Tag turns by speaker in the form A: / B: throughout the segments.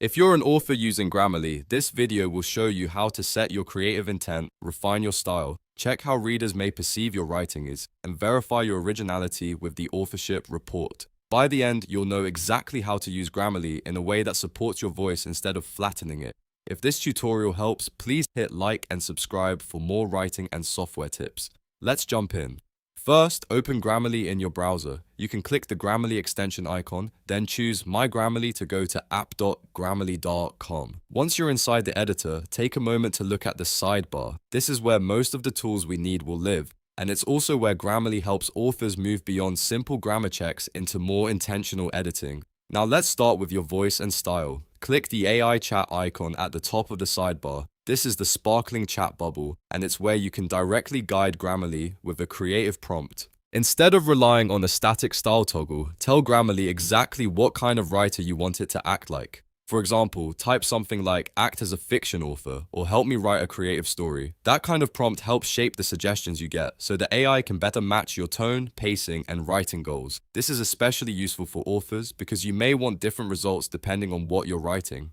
A: If you're an author using Grammarly, this video will show you how to set your creative intent, refine your style, check how readers may perceive your writing is, and verify your originality with the Authorship report. By the end, you'll know exactly how to use Grammarly in a way that supports your voice instead of flattening it. If this tutorial helps, please hit like and subscribe for more writing and software tips. Let's jump in. First, open Grammarly in your browser. You can click the Grammarly extension icon, then choose My Grammarly to go to app.grammarly.com. Once you're inside the editor, take a moment to look at the sidebar. This is where most of the tools we need will live, and it's also where Grammarly helps authors move beyond simple grammar checks into more intentional editing. Now let's start with your voice and style. Click the AI chat icon at the top of the sidebar. This is the sparkling chat bubble, and it's where you can directly guide Grammarly with a creative prompt. Instead of relying on a static style toggle, tell Grammarly exactly what kind of writer you want it to act like. For example, type something like act as a fiction author or help me write a creative story. That kind of prompt helps shape the suggestions you get, so the AI can better match your tone, pacing, and writing goals. This is especially useful for authors because you may want different results depending on what you're writing.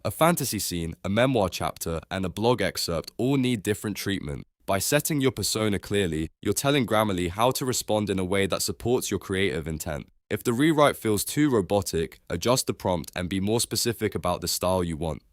A: A fantasy scene, a memoir chapter, and a blog excerpt all need different treatment. By setting your persona clearly, you're telling Grammarly how to respond in a way that supports your creative intent. If the rewrite feels too robotic, adjust the prompt and be more specific about the style you want.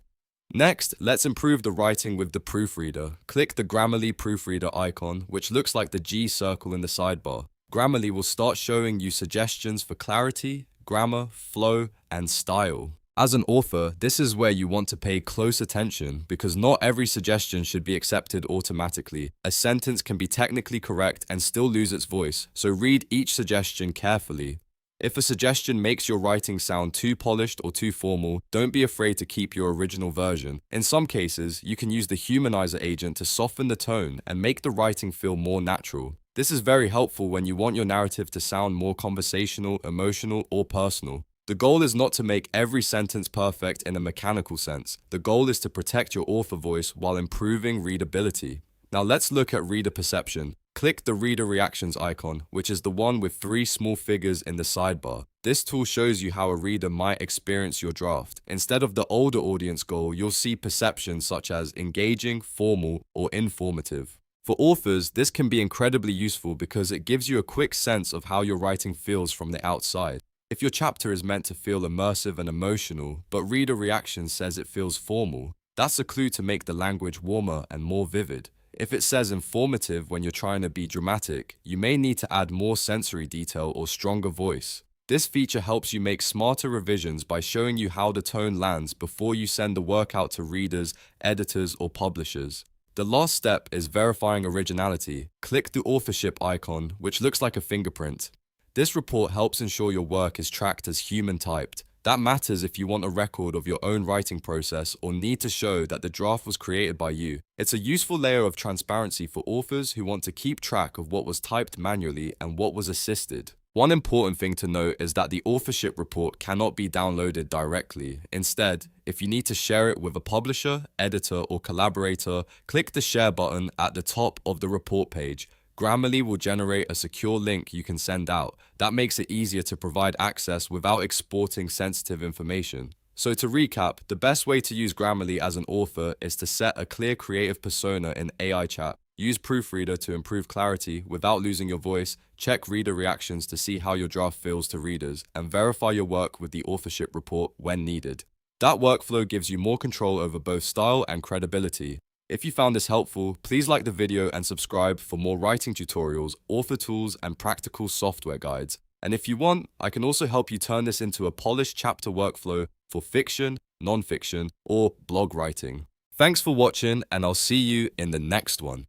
A: Next, let's improve the writing with the Proofreader. Click the Grammarly Proofreader icon, which looks like the G circle in the sidebar. Grammarly will start showing you suggestions for clarity, grammar, flow, and style. As an author, this is where you want to pay close attention because not every suggestion should be accepted automatically. A sentence can be technically correct and still lose its voice, so read each suggestion carefully. If a suggestion makes your writing sound too polished or too formal, don't be afraid to keep your original version. In some cases, you can use the humanizer agent to soften the tone and make the writing feel more natural. This is very helpful when you want your narrative to sound more conversational, emotional, or personal. The goal is not to make every sentence perfect in a mechanical sense. The goal is to protect your author voice while improving readability. Now let's look at reader perception. Click the reader reactions icon, which is the one with 3 small figures in the sidebar. This tool shows you how a reader might experience your draft. Instead of the older audience goal, you'll see perceptions such as engaging, formal, or informative. For authors, this can be incredibly useful because it gives you a quick sense of how your writing feels from the outside. If your chapter is meant to feel immersive and emotional, but reader reaction says it feels formal, that's a clue to make the language warmer and more vivid. If it says informative when you're trying to be dramatic, you may need to add more sensory detail or stronger voice. This feature helps you make smarter revisions by showing you how the tone lands before you send the work out to readers, editors, or publishers. The last step is verifying originality. Click the authorship icon, which looks like a fingerprint. This report helps ensure your work is tracked as human-typed. That matters if you want a record of your own writing process or need to show that the draft was created by you. It's a useful layer of transparency for authors who want to keep track of what was typed manually and what was assisted. One important thing to note is that the authorship report cannot be downloaded directly. Instead, if you need to share it with a publisher, editor, or collaborator, click the share button at the top of the report page. Grammarly will generate a secure link you can send out. That makes it easier to provide access without exporting sensitive information. So to recap, the best way to use Grammarly as an author is to set a clear creative persona in AI chat. Use Proofreader to improve clarity without losing your voice, check reader reactions to see how your draft feels to readers, and verify your work with the authorship report when needed. That workflow gives you more control over both style and credibility. If you found this helpful, please like the video and subscribe for more writing tutorials, author tools, and practical software guides. And if you want, I can also help you turn this into a polished chapter workflow for fiction, non-fiction, or blog writing. Thanks for watching, and I'll see you in the next one.